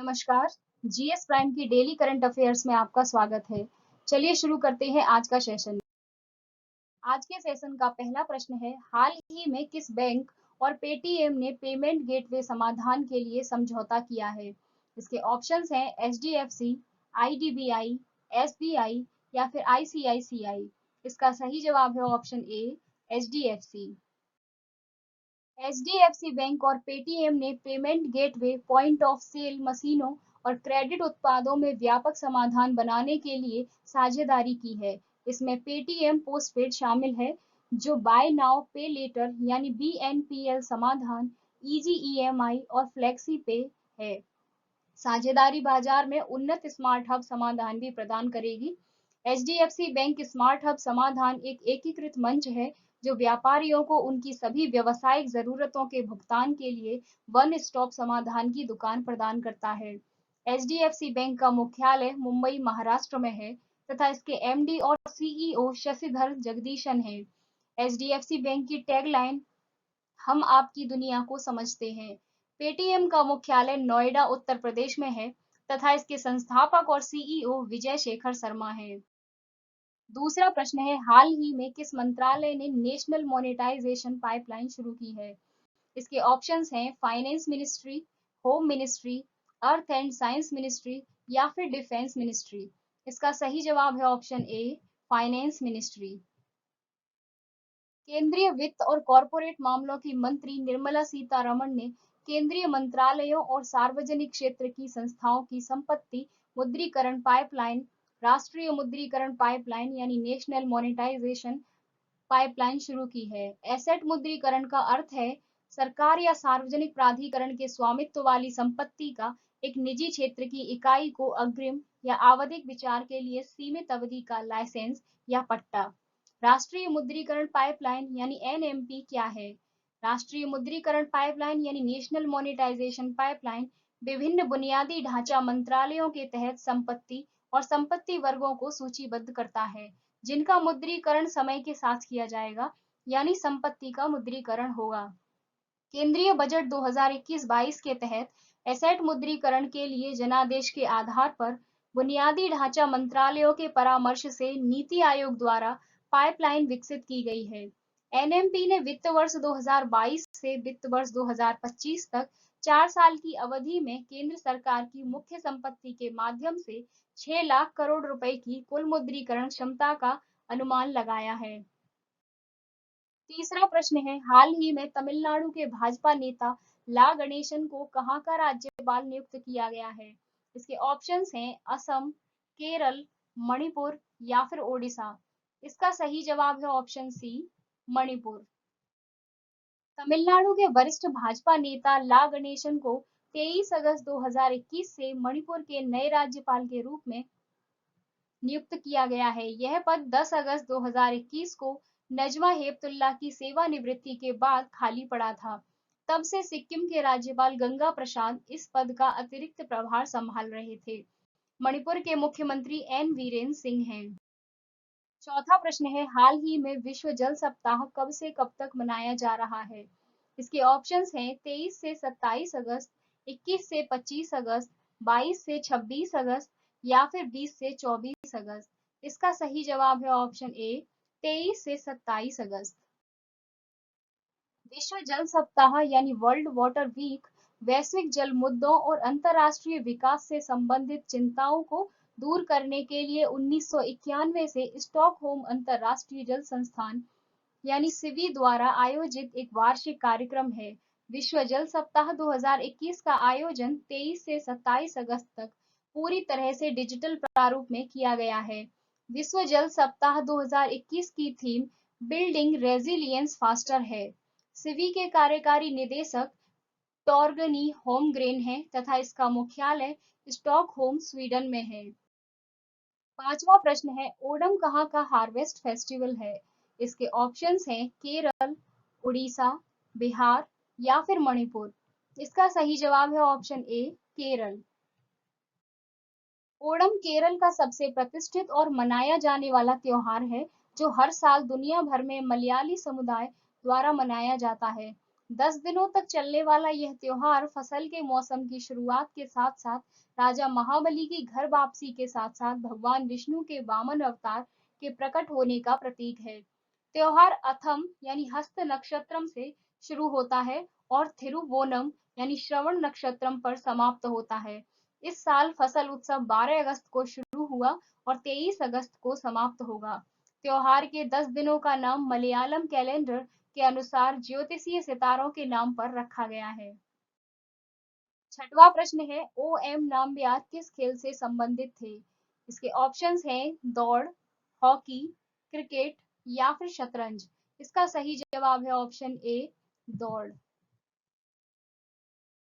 नमस्कार। GS prime की daily current affairs में आपका स्वागत है। चलिए शुरू करते हैं आज का सेशन। आज के सेशन का पहला प्रश्न है, हाल ही में किस बैंक और पेटीएम ने पेमेंट गेटवे समाधान के लिए समझौता किया है? इसके ऑप्शंस हैं एचडीएफसी, आईडीबीआई, एसबीआई या फिर आईसीआईसीआई। इसका सही जवाब है option A, HDFC. HDFC bank और पेटीएम ने payment gateway, point of sale मशीनों और क्रेडिट उत्पादों में व्यापक समाधान बनाने के लिए साझेदारी की है। इसमें पेटीएम पोस्टपेड शामिल है, जो बाय नाउ पे लेटर यानी बीएनपीएल समाधान, इजी ईएमआई और फ्लेक्सी पे है। साझेदारी बाजार में उन्नत स्मार्ट हब समाधान भी प्रदान करेगी। एचडीएफसी बैंक स्मार्ट हब समाधान एक एकीकृत मंच है जो व्यापारियों को उनकी सभी व्यावसायिक जरूरतों के भुगतान के लिए वन स्टॉप समाधान की दुकान प्रदान करता है। एचडीएफसी बैंक का मुख्यालय मुंबई, महाराष्ट्र में है तथा इसके एमडी और सीईओ शशिधर जगदीशन है। एचडीएफसी बैंक की टैगलाइन, हम आपकी दुनिया को समझते हैं। पेटीएम का मुख्यालय नोएडा, उत्तर प्रदेश में है तथा इसके संस्थापक और सीईओ विजय शेखर शर्मा हैं। दूसरा प्रश्न है, हाल ही में किस मंत्रालय ने नेशनल मोनेटाइजेशन पाइपलाइन शुरू की है? इसके ऑप्शंस हैं finance ministry, home ministry, earth and science ministry या फिर डिफेंस मिनिस्ट्री। इसका सही जवाब है ऑप्शन ए, फाइनेंस मिनिस्ट्री। केंद्रीय वित्त और कॉरपोरेट मामलों की मंत्री निर्मला सीतारमण ने केंद्रीय मंत्रालयों और सार्वजनिक क्षेत्र की संस्थाओं की संपत्ति मुद्रीकरण पाइपलाइन, राष्ट्रीय मुद्रीकरण पाइपलाइन यानी नेशनल मोनेटाइजेशन पाइपलाइन शुरू की है। एसेट मुद्रीकरण का अर्थ है सरकार या सार्वजनिक प्राधिकरण के स्वामित्व वाली संपत्ति का एक निजी क्षेत्र की इकाई को अग्रिम या आवधिक विचार के लिए सीमित अवधि का लाइसेंस या पट्टा। राष्ट्रीय मुद्रीकरण पाइपलाइन यानी एनएमपी क्या है? राष्ट्रीय मुद्रीकरण पाइपलाइन यानी नेशनल मोनेटाइजेशन पाइपलाइन विभिन्न बुनियादी ढांचा मंत्रालयों के तहत संपत्ति और संपत्ति वर्गों को सूचीबद्ध करता है जिनका मुद्रीकरण समय के साथ किया जाएगा, यानी संपत्ति का मुद्रीकरण होगा। केंद्रीय बजट 2021-22 के तहत एसेट मुद्रीकरण के लिए जनादेश के आधार पर बुनियादी ढांचा मंत्रालयों के परामर्श से नीति आयोग द्वारा पाइपलाइन विकसित की गई है। एनएमपी ने वित्त वर्ष 2022 से वित्त वर्ष 2025 तक 4 साल की अवधि में केंद्र सरकार की मुख्य संपत्ति के माध्यम से 6 लाख करोड़ रुपए की कुल मुद्रीकरण क्षमता का अनुमान लगाया है। तीसरा प्रश्न है, हाल ही में तमिलनाडु के भाजपा नेता ला गणेशन को कहां का राज्यपाल नियुक्त किया गया है? इसके ऑप्शंस हैं असम, केरल, मणिपुर या फिर ओडिशा। इसका सही जवाब है ऑप्शन सी, मणिपुर। तमिलनाडु के वरिष्ठ भाजपा नेता ला गणेशन को 23 अगस्त 2021 से मणिपुर के नए राज्यपाल के रूप में नियुक्त किया गया है। यह पद 10 अगस्त 2021 को नजमा हेपतुल्ला की सेवानिवृत्ति के बाद खाली पड़ा था। तब से सिक्किम के राज्यपाल गंगा प्रसाद इस पद का अतिरिक्त प्रभार संभाल रहे थे। मणिपुर के मुख्यमंत्री एन वीरेन सिंह हैं। चौथा प्रश्न है, हाल ही में विश्व जल सप्ताह कब से कब तक मनाया जा रहा है? इसके ऑप्शंस हैं 23 से 27 अगस्त, 21 से 25 अगस्त, 22 से 26 अगस्त या फिर 20 से 24 अगस्त। इसका सही जवाब है ऑप्शन ए, 23 से 27 अगस्त। विश्व जल सप्ताह यानी वर्ल्ड वाटर वीक वैश्विक जल मुद्दों और अंतर्राष्ट्रीय विकास से संबंधित चिंताओं को दूर करने के लिए 1991 से स्टॉकहोम अंतर्राष्ट्रीय जल संस्थान यानी सिवी द्वारा आयोजित एक वार्षिक कार्यक्रम है। विश्व जल सप्ताह 2021 का आयोजन 23 से 27 अगस्त तक पूरी तरह से डिजिटल प्रारूप में किया गया है। विश्व जल सप्ताह 2021 की थीम बिल्डिंग रेजिलियंस फास्टर है। सिवी के कार्यकारी निदेशक टॉर्गनी होमग्रेन है तथा इसका मुख्यालय स्टॉकहोम, स्वीडन में है। पांचवा प्रश्न है, ओणम कहाँ का हार्वेस्ट फेस्टिवल है? इसके ऑप्शंस हैं केरल, उड़ीसा, बिहार या फिर मणिपुर। इसका सही जवाब है ऑप्शन ए, केरल। ओणम केरल का सबसे प्रतिष्ठित और मनाया जाने वाला त्योहार है जो हर साल दुनिया भर में मलयाली समुदाय द्वारा मनाया जाता है। 10 दिनों तक चलने वाला यह त्योहार फसल के मौसम की शुरुआत के साथ साथ राजा महाबली की घर वापसी के साथ साथ भगवान विष्णु के वामन अवतार के प्रकट होने का प्रतीक है। त्योहार अथम यानी हस्त नक्षत्रम से शुरू होता है और थिरुवोनम यानी श्रवण नक्षत्रम पर समाप्त होता है। इस साल फसल उत्सव 12 अगस्त को शुरू हुआ और 23 अगस्त को समाप्त होगा। त्योहार के 10 दिनों का नाम मलयालम कैलेंडर के अनुसार ज्योतिषीय सितारों के नाम पर रखा गया है। छठवां प्रश्न है, ओ एम नाम्बियार किस खेल से संबंधित थे? इसके ऑप्शंस हैं दौड़, हॉकी, क्रिकेट या फिर शतरंज। इसका सही जवाब है ऑप्शन ए, दौड़।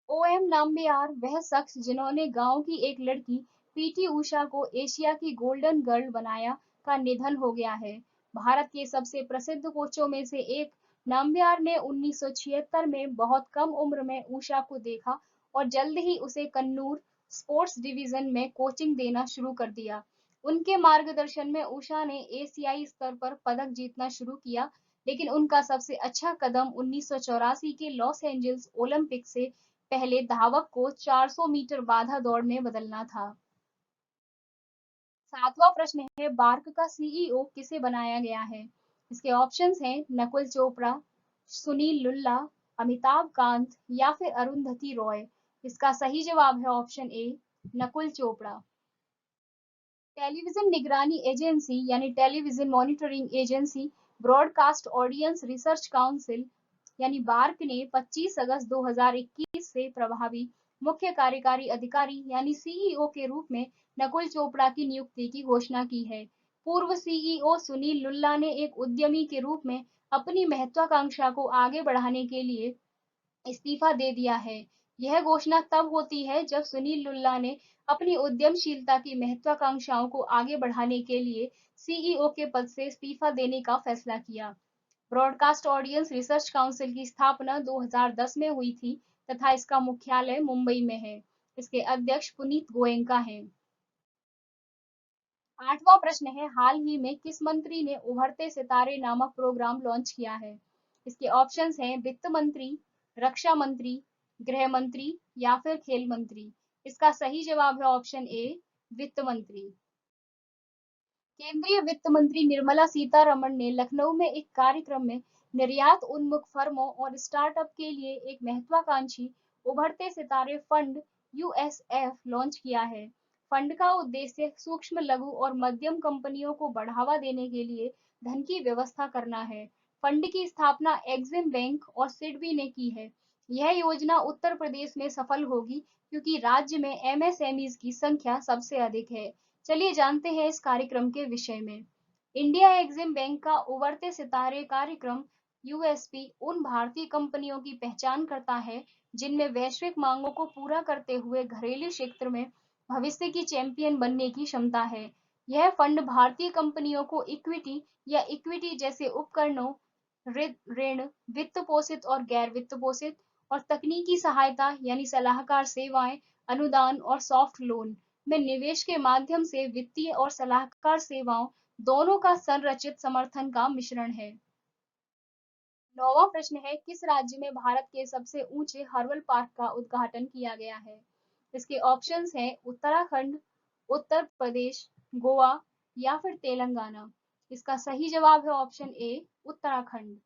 ओ एम नाम्बियार वह शख्स जिन्होंने गांव की एक लड़की पीटी उषा को एशिया की गोल्डन गर्ल बनाया का निधन हो गया है। भारत के सबसे प्रसिद्ध कोचों में से एक नाम्बियार ने 1976 में बहुत कम उम्र में उषा को देखा और जल्द ही उसे कन्नूर स्पोर्ट्स डिवीजन में कोचिंग देना शुरू कर दिया। उनके मार्गदर्शन में उषा ने एशियाई स्तर पर पदक जीतना शुरू किया, लेकिन उनका सबसे अच्छा कदम 1984 के लॉस एंजल्स ओलंपिक से पहले धावक को 400 मीटर बाधा दौड़ में बदलना था। सातवां प्रश्न है, बार्क का सीईओ किसे बनाया गया है? इसके ऑप्शंस हैं नकुल चोपड़ा, सुनील लुल्ला, अमिताभ कांत या फिर अरुंधति रॉय। इसका सही जवाब है ऑप्शन ए, नकुल चोपड़ा। टेलीविजन निगरानी एजेंसी यानी television monitoring agency broadcast audience research council यानी बार्क ने 25 अगस्त 2021 से प्रभावी मुख्य कार्यकारी अधिकारी यानी सीईओ के रूप में नकुल चोपड़ा की नियुक्ति की घोषणा की है। पूर्व सीईओ सुनील लुल्ला ने एक उद्यमी के रूप में अपनी महत्वाकांक्षा को आगे बढ़ाने के लिए इस्तीफा दे दिया है। यह घोषणा तब होती है जब सुनील लुल्ला ने अपनी उद्यमशीलता की महत्वाकांक्षाओं को आगे बढ़ाने के लिए सीईओ के पद से इस्तीफा देने का फैसला किया। ब्रॉडकास्ट ऑडियंस रिसर्च काउंसिल की स्थापना 2010 में हुई थी तथा इसका मुख्यालय मुंबई में है। इसके अध्यक्ष पुनीत गोयनका हैं। आठवां प्रश्न है, हाल ही में किस मंत्री ने उभरते सितारे नामक प्रोग्राम लॉन्च किया है? इसके ऑप्शंस हैं वित्त मंत्री, रक्षा मंत्री, गृह मंत्री या फिर खेल मंत्री। इसका सही जवाब है ऑप्शन ए, वित्त मंत्री। केंद्रीय वित्त मंत्री निर्मला सीतारमण ने लखनऊ में एक कार्यक्रम में निर्यात उन्मुख फर्मों और स्टार्टअप के लिए एक महत्वाकांक्षी उभरते सितारे फंड यूएसएफ लॉन्च किया है। फंड का उद्देश्य सूक्ष्म लघु और मध्यम कंपनियों को बढ़ावा देने के लिए धन की व्यवस्था करना है। फंड की स्थापना एग्जिम बैंक और सिडबी ने की है। यह योजना उत्तर प्रदेश में सफल होगी क्योंकि राज्य में एमएसएमईज की संख्या सबसे अधिक है। चलिए जानते हैं इस कार्यक्रम के विषय में। इंडिया एग्जिम बैंक का उभरते सितारे कार्यक्रम यूएसपी उन भारतीय कंपनियों की पहचान करता है जिनमें वैश्विक मांगों को पूरा करते हुए घरेलू क्षेत्र में भविष्य की चैंपियन बनने की क्षमता है। यह फंड भारतीय कंपनियों को इक्विटी या इक्विटी जैसे उपकरणों, ऋण, वित्त पोषित और गैर वित्त पोषित और तकनीकी सहायता यानी सलाहकार सेवाएं, अनुदान और सॉफ्ट लोन में निवेश के माध्यम से वित्तीय और सलाहकार सेवाओं दोनों का संरचित समर्थन का मिश्रण है। नौवां प्रश्न है, किस राज्य में भारत के सबसे ऊंचे हर्बल पार्क का उद्घाटन किया गया है? इसके ऑप्शंस हैं उत्तराखंड, उत्तर प्रदेश, गोवा या फिर तेलंगाना। इसका सही जवाब है ऑप्शन ए, उत्तराखंड।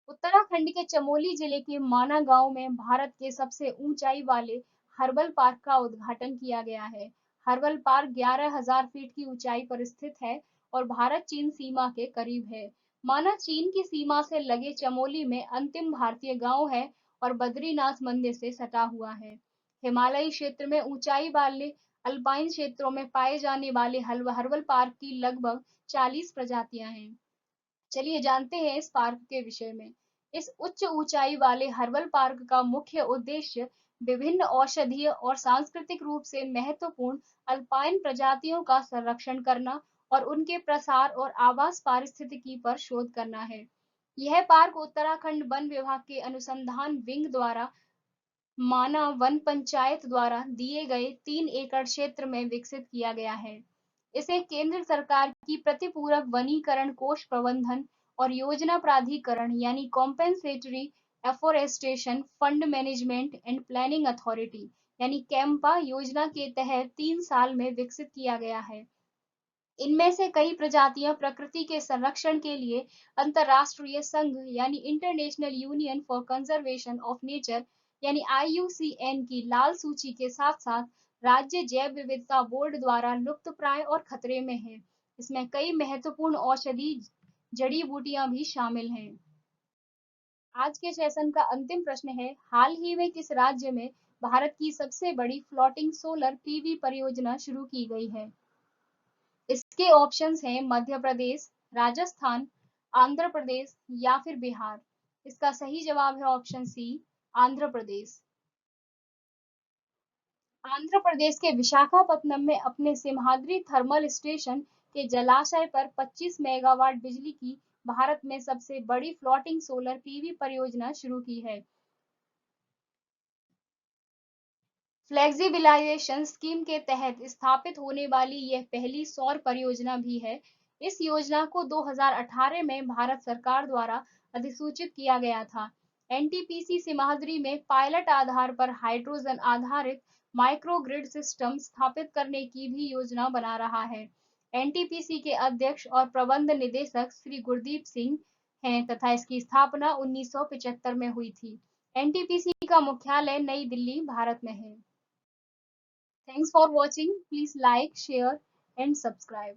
उत्तराखंड के चमोली जिले के माना गांव में भारत के सबसे ऊंचाई वाले हर्बल पार्क का उद्घाटन किया गया है। हर्बल पार्क 11,000 फीट की ऊंचाई पर स्थित है और भारत चीन सीमा के करीब है। माना चीन की सीमा से लगे चमोली में अंतिम भारतीय गांव है और बद्रीनाथ मंदिर से सटा हुआ है। हिमालयी क्षेत्र में ऊंचाई वाले अल्पाइन क्षेत्रों में पाए जाने वाले हर्बल पार्क की लगभग 40 प्रजातियां हैं। चलिए जानते हैं इस पार्क के विषय में। इस उच्च ऊंचाई वाले हर्बल पार्क का मुख्य उद्देश्य विभिन्न औषधीय और सांस्कृतिक रूप से महत्वपूर्ण अल्पाइन प्रजातियों का संरक्षण करना और उनके प्रसार और आवास पारिस्थितिकी पर शोध करना है। यह पार्क उत्तराखंड वन विभाग के अनुसंधान विंग द्वारा माना वन पंचायत द्वारा दिए गए 3 एकड़ क्षेत्र में विकसित किया गया है। इसे केंद्र सरकार की प्रतिपूरक वनीकरण कोष प्रबंधन और योजना प्राधिकरण यानी compensatory afforestation fund management and planning authority यानी कैम्पा योजना के तहत 3 साल में विकसित किया गया है। इनमें से कई प्रजातियां प्रकृति के संरक्षण के लिए अंतरराष्ट्रीय संघ यानी international union for conservation of nature यानी IUCN की लाल सूची के साथ साथ राज्य जैव विविधता बोर्ड द्वारा लुप्तप्राय और खतरे में है। इसमें कई महत्वपूर्ण औषधि जड़ी बूटियां भी शामिल हैं। आज के सेशन का अंतिम प्रश्न है, हाल ही में किस राज्य में भारत की सबसे बड़ी फ्लोटिंग सोलर PV परियोजना शुरू की गई है? इसके ऑप्शंस हैं मध्य प्रदेश, राजस्थान, आंध्र प्रदेश या फिर बिहार। इसका सही जवाब है ऑप्शन सी, आंध्र प्रदेश। आंध्र प्रदेश के विशाखापत्तनम में अपने सिमहाद्री थर्मल स्टेशन के जलाशय पर 25 मेगावाट बिजली की भारत में सबसे बड़ी फ्लोटिंग सोलर PV परियोजना शुरू की है। फ्लेक्सिबिलाइजेशन स्कीम के तहत स्थापित होने वाली यह पहली सौर परियोजना भी है। इस योजना को 2018 में भारत सरकार द्वारा अधिसूचित किया गया था। NTPC सिमाद्री में पायलट आधार पर हाइड्रोजन आधारित माइक्रोग्रिड सिस्टम स्थापित करने की भी योजना बना रहा है। NTPC के अध्यक्ष और प्रबंध निदेशक श्री गुरदीप सिंह हैं तथा इसकी स्थापना 1975 में हुई थी। NTPC का मुख्यालय नई दिल्ली, भारत में है। Thanks for watching. Please like, share and subscribe.